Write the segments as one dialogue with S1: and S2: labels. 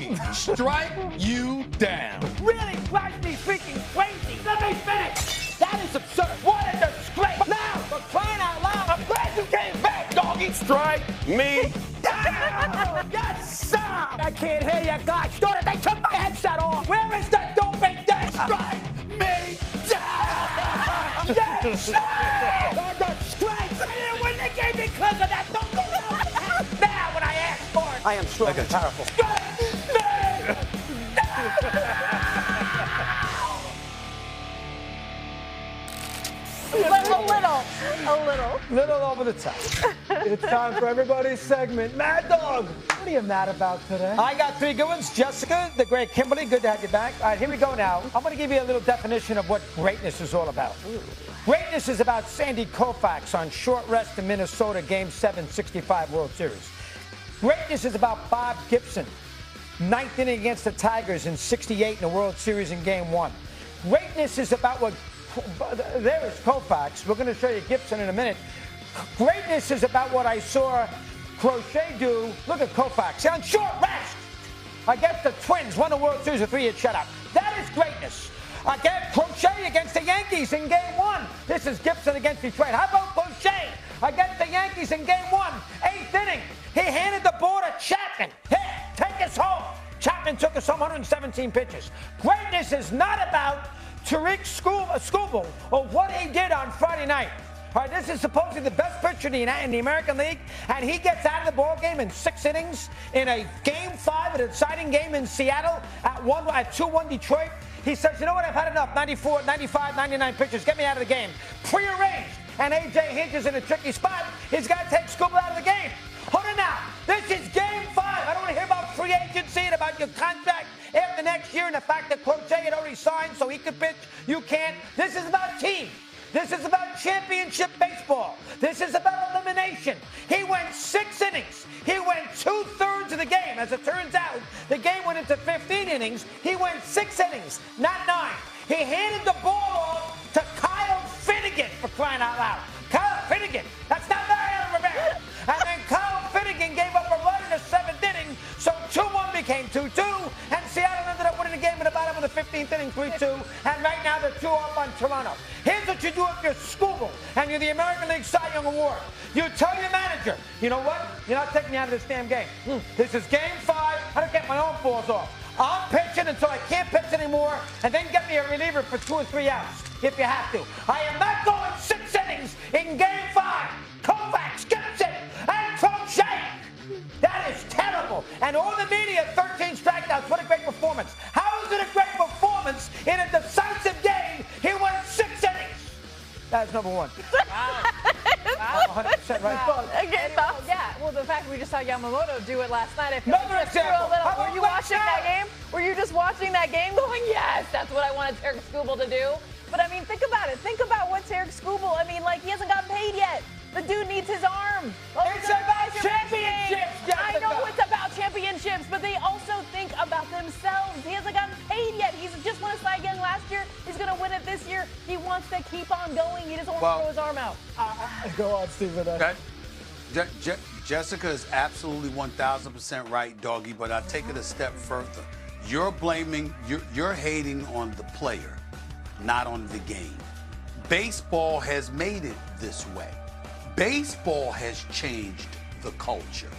S1: Doggy, strike you down.
S2: Really drives me freaking crazy. Let me finish. That is absurd. What a disgrace. Now, for crying out loud, I'm glad you came back, Doggy.
S1: Strike me
S2: down. Yes, sir. I can't hear you guys. Daughter, they took my headset off. Where is the doping thing? Strike me down. Yes, sir. The disgrace. I didn't win the game because of that. Don't go out. Now, when I ask for it, I am strong and powerful.
S3: A little over the top. It's time for everybody's segment. Mad Dog, what are you mad about today?
S2: I got three good ones. Jessica, the great Kimberly, good to have you back. All right, here we go now. I'm going to give you a little definition of what greatness is all about. Ooh. Greatness is about Sandy Koufax on short rest in Minnesota, Game 7, 65 World Series. Greatness is about Bob Gibson, ninth inning against the Tigers in 68 in the World Series in Game 1. Greatness is about what... There is Koufax. We're going to show you Gibson in a minute. Greatness is about what I saw Crochet do. Look at Koufax on short rest against the Twins, won the World Series with a 3-hit shutout. That is greatness. Again, Crochet against the Yankees in Game 1. This is Gibson against Detroit. How about Crochet against the Yankees in Game 1, 8th inning? He handed the ball to Chapman. Hey, take us home. Chapman took us home 117 pitches. Greatness is not about Tariq Skubal or what he did on Friday night. All right, this is supposedly the best pitcher in the American League, and he gets out of the ball game in 6 innings in a Game 5, an exciting game in Seattle at 2-1 Detroit. He says, you know what, I've had enough, 94, 95, 99 pitches, get me out of the game. Prearranged, and A.J. Hinch is in a tricky spot. He's got to take Skubal out of the game. Hold it now, this is Game 5. I don't want to hear about free agency and about your contract after next year and the fact that Crochet had already signed so he could pitch. You can't. This is about team. This is about championship baseball. This is about elimination. He went 6 innings. He went 2/3 of the game. As it turns out, the game went into 15 innings. He went 6 innings, not 9. He handed the ball off to Kyle Finnegan, for crying out loud. Kyle Finnegan. That's not Mariano Rivera. And then Kyle Finnegan gave up a run in the 7th inning, so 2-1 became 2-2, and Seattle ended up winning the game in the bottom of the 15th inning, 3-2, and right now they're 2-up on Toronto. Here's what you do if you're Skubal and you're the American League Cy Young Award. You tell your manager, you know what? You're not taking me out of this damn game. This is Game 5. I don't get my own balls off. I'm pitching until I can't pitch anymore, and then get me a reliever for 2 or 3 outs if you have to. I am not going 6 innings in Game 5. Koufax, Gibson, and Crochet. That is terrible. And all the media, 13 strikeouts. What a great performance. How is it a great performance in a decisive game? He won 6 innings. That's number 1.
S4: Wow.
S2: 100% right.
S4: Wow. Yeah, well, the fact we just saw Yamamoto do it last night, I feel
S2: Another
S4: like
S2: example.
S4: were you watching that game? Were you just watching that game going, yes, that's what I wanted Tariq Skubal to do? But, I mean, think about it. Think about what Tariq Skubal, I mean, like, he hasn't gotten paid yet. The dude needs his arm.
S2: It's about championships,
S4: I know it's about championships, but they also think about themselves. He hasn't gotten paid yet. He's just won a Cy Young last year. He's going to win it this year. He wants to keep on going. He doesn't want to throw his arm out.
S3: Go on, Stephen.
S5: Okay. Jessica is absolutely 1,000% right, Doggy, but I'll take it a step further. You're blaming, you're hating on the player, not on the game. Baseball has made it this way. Baseball has changed the culture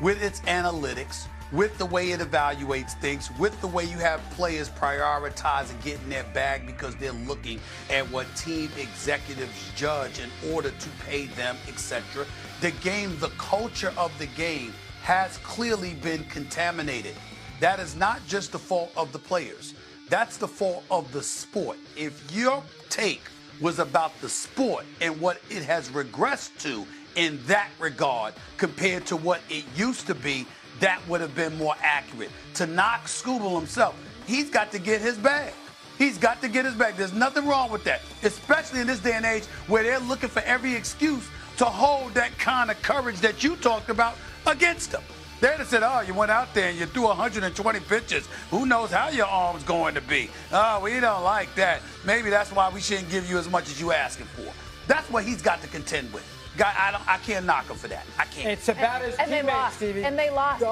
S5: with its analytics, with the way it evaluates things, with the way you have players prioritize and getting their bag because they're looking at what team executives judge in order to pay them, etc. The game, the culture of the game has clearly been contaminated. That is not just the fault of the players. That's the fault of the sport. If your take was about the sport and what it has regressed to in that regard compared to what it used to be, that would have been more accurate. To knock Skubal himself, he's got to get his bag. He's got to get his bag. There's nothing wrong with that, especially in this day and age where they're looking for every excuse to hold that kind of courage that you talked about against him. They'd have said, oh, you went out there and you threw 120 pitches. Who knows how your arm's going to be? Oh, we don't like that. Maybe that's why we shouldn't give you as much as you asking for. That's what he's got to contend with. I can't knock him for that. I can't.
S2: It's about his
S4: and
S2: teammates,
S4: they lost.
S2: Stevie.
S4: And they lost.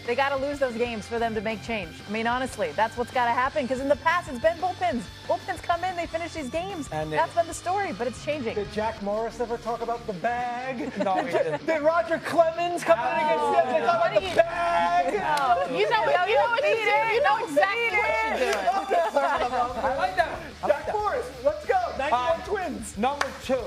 S4: They got to lose those games for them to make change. I mean, honestly, that's what's got to happen because in the past it's been bullpens. Bullpens come in, they finish these games. And that's been the story, but it's changing.
S3: Did Jack Morris ever talk about the bag?
S2: No, he didn't.
S3: Did Roger Clemens come in against them? They talk about the bag?
S4: You know exactly what you're doing.
S2: I like that.
S3: Jack Morris, let's go. 91 Twins.
S2: Number 2.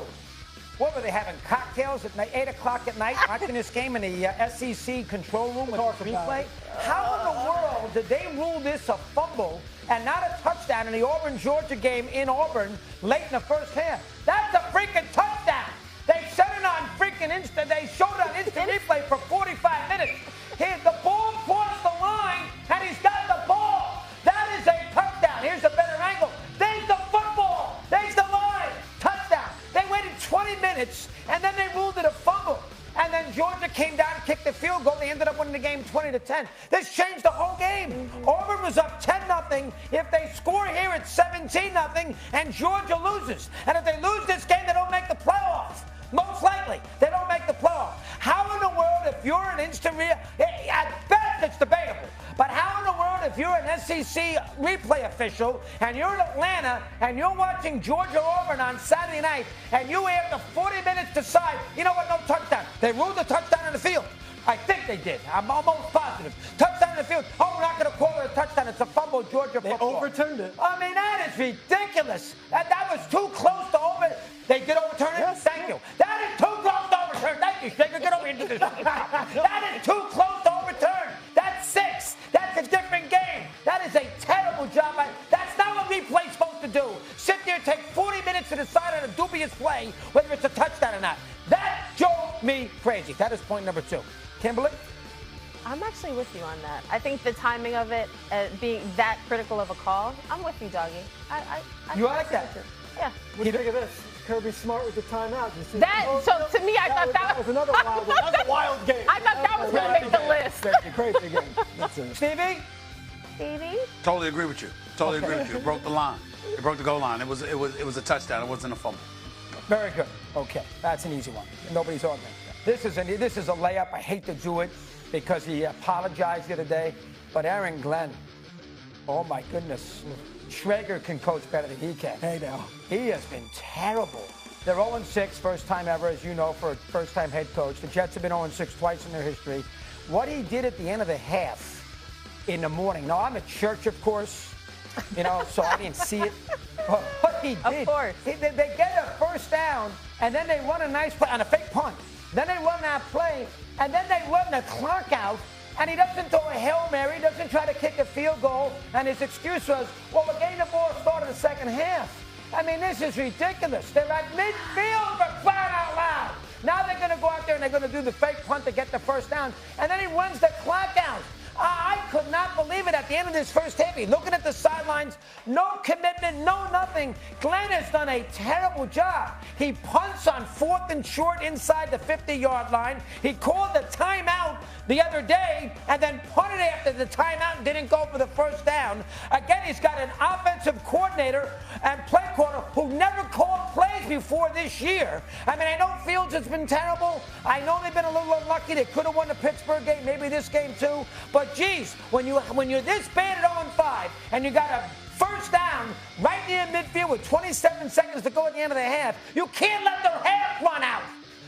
S2: What were they having? Cocktails at 8 o'clock at night watching this game in the SEC control room with the replay? How in the world did they rule this a fumble and not a touchdown in the Auburn-Georgia game in Auburn late in the first half? That's a freaking touchdown. They showed it on freaking they showed it on instant replay for 45 minutes. Here, the ball crossed the line, and he's got the ball. That is a touchdown. Here's a better angle. There's the football. There's the line. Touchdown. They waited 20 minutes, and then they ruled it a fumble. And then Georgia came down and kicked the field goal. They ended up winning the game 20-10. This changed the whole game. Auburn was up 10-0. If they score here, it's 17-0, and Georgia loses. And if they lose this game, they don't make the playoffs. Most likely, they don't make the playoffs. How in the world, if you're an at best it's debatable, but how in the world, if you're an SEC replay official and you're in Atlanta and you're watching Georgia-Auburn on Saturday night and you after 40 minutes decide, you know what, no touchdown. They ruled the touchdown in the field. I think they did. I'm almost positive. Touchdown in the field. Oh, we're not going to call it a touchdown. It's a fumble, Georgia football.
S3: They overturned it.
S2: I mean, that is ridiculous. That was too close to over. They did overturn it?
S3: Yes.
S2: Thank you. That is too close to overturn. Thank you, Shaker. Get over here and do this. That is too close to overturn. That's 6. That's a different game. That is a terrible job. That's not what replay's supposed to do. Sit there, take 40 minutes to decide on a dubious play whether it's a touchdown or not. That drove me crazy. That is point number 2. Kimberly?
S6: I'm actually with you on that. I think the timing of it being that critical of a call, I'm with you, Doggy.
S2: You like that?
S6: Yeah.
S3: What do you think of this? Kirby Smart with the timeout.
S6: So to me, I thought that
S3: was another wild one. That was a wild game.
S6: I thought that was going to make the list.
S3: Crazy game. That's it.
S2: Stevie?
S6: Stevie?
S5: Totally agree with you. Totally agree with you. It broke the line. It broke the goal line. It was a touchdown. It wasn't a fumble.
S2: Very good. Okay, that's an easy one. Nobody's arguing. This is a layup. I hate to do it because he apologized the other day. But Aaron Glenn, oh my goodness. Schrager can coach better than he can.
S3: Hey now.
S2: He has been terrible. They're 0-6, first time ever, as you know, for a first-time head coach. The Jets have been 0-6 twice in their history. What he did at the end of the half in the morning. Now, I'm at church, of course, so I didn't see it. But what he did,
S6: of course.
S2: They get a first down, and then they run a nice play on a fake punt. Then they run that play, and then they run the clock out, and he doesn't throw a Hail Mary, doesn't try to kick a field goal, and his excuse was, well, we're getting the ball started the second half. I mean, this is ridiculous. They're at midfield for crying out loud. Now they're going to go out there and they're going to do the fake punt to get the first down, and then he runs the clock out. I could not believe it at the end of this first half. He's looking at the sidelines, no commitment, no nothing. Glenn has done a terrible job. He punts on 4th and short inside the 50-yard line. He called the timeout the other day and then punted after the timeout and didn't go for the first down. Again, he's got an offensive coordinator and play caller who never called plays before this year. I mean, I know Fields has been terrible. I know they've been a little unlucky. They could have won the Pittsburgh game, maybe this game too. But geez, when you're this bad at 0-5 and you got a first down right near midfield with 27 seconds to go at the end of the half, you can't let the half run out.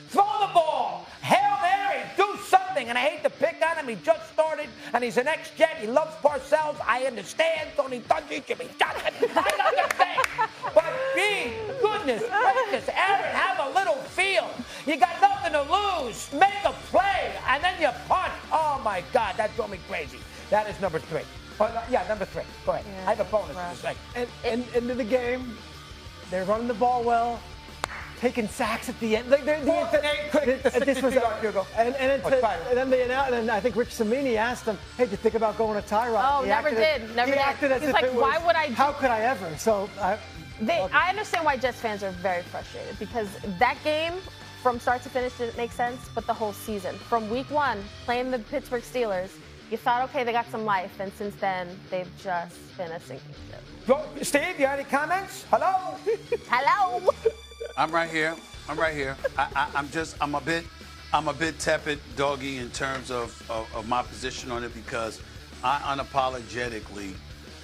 S2: Throw the ball. Hail Mary. Do something. And I hate to pick on him. He just started, and he's an ex-Jet. He loves Parcells. I understand. Tony Dungy, Jimmy Johnson. I understand. But, gee, goodness gracious, Aaron, have a little feel. You got nothing to lose. Make a play, and then you punt. Oh, my God, that drove me crazy. That is number 3. Number 3. Go ahead.
S6: Yeah,
S2: I have a bonus to say.
S3: And into the game, they're running the ball well. Taking sacks at the end. Like this was and then I think Rich Cimini asked him, "Hey, did you think about going to Tyrod?"
S6: Oh, never did. He
S3: acted as
S6: He's
S3: if
S6: like,
S3: it was,
S6: why would I?
S3: How could I ever? So
S6: I understand why Jets fans are very frustrated because that game, from start to finish, didn't make sense. But the whole season, from week 1, playing the Pittsburgh Steelers, you thought, okay, they got some life, and since then they've just been a sinking ship.
S2: Steve, you have any comments? Hello.
S6: Hello.
S5: I'm right here. I'm a bit I'm a bit tepid, Doggy, in terms of my position on it because I unapologetically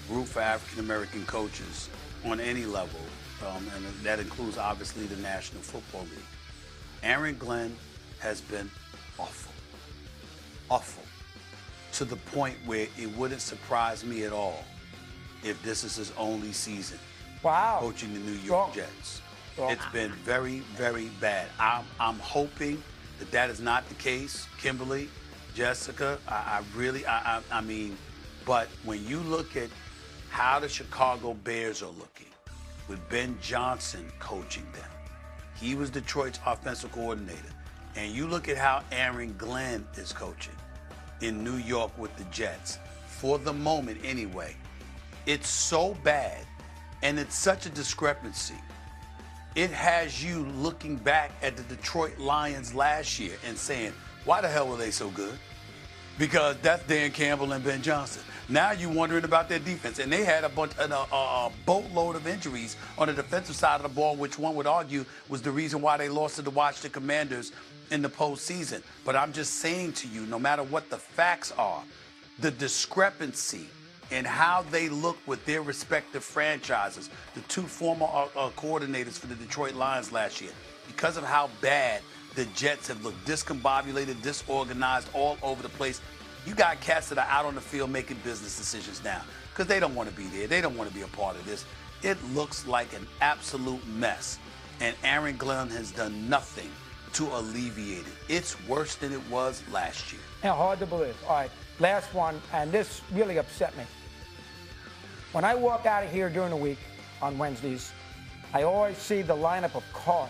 S5: root for African-American coaches on any level, and that includes, obviously, the National Football League. Aaron Glenn has been awful, awful, to the point where it wouldn't surprise me at all if this is his only season coaching the New York Jets. It's been very, very bad. I'm hoping that is not the case, Kimberly, Jessica. I mean, but when you look at how the Chicago Bears are looking, with Ben Johnson coaching them, he was Detroit's offensive coordinator, and you look at how Aaron Glenn is coaching in New York with the Jets, for the moment anyway, it's so bad, and it's such a discrepancy. It has you looking back at the Detroit Lions last year and saying, why the hell were they so good? Because that's Dan Campbell and Ben Johnson. Now you're wondering about their defense. And they had a boatload of injuries on the defensive side of the ball, which one would argue was the reason why they lost to the Washington Commanders in the postseason. But I'm just saying to you, no matter what the facts are, the discrepancy in how they look with their respective franchises, the two former coordinators for the Detroit Lions last year, because of how bad the Jets have looked discombobulated, disorganized, all over the place. You got cats that are out on the field making business decisions now because they don't want to be there. They don't want to be a part of this. It looks like an absolute mess. And Aaron Glenn has done nothing to alleviate it. It's worse than it was last year.
S2: Yeah, hard to believe. All right, last one, and this really upset me. When I walk out of here during the week on Wednesdays, I always see the lineup of cars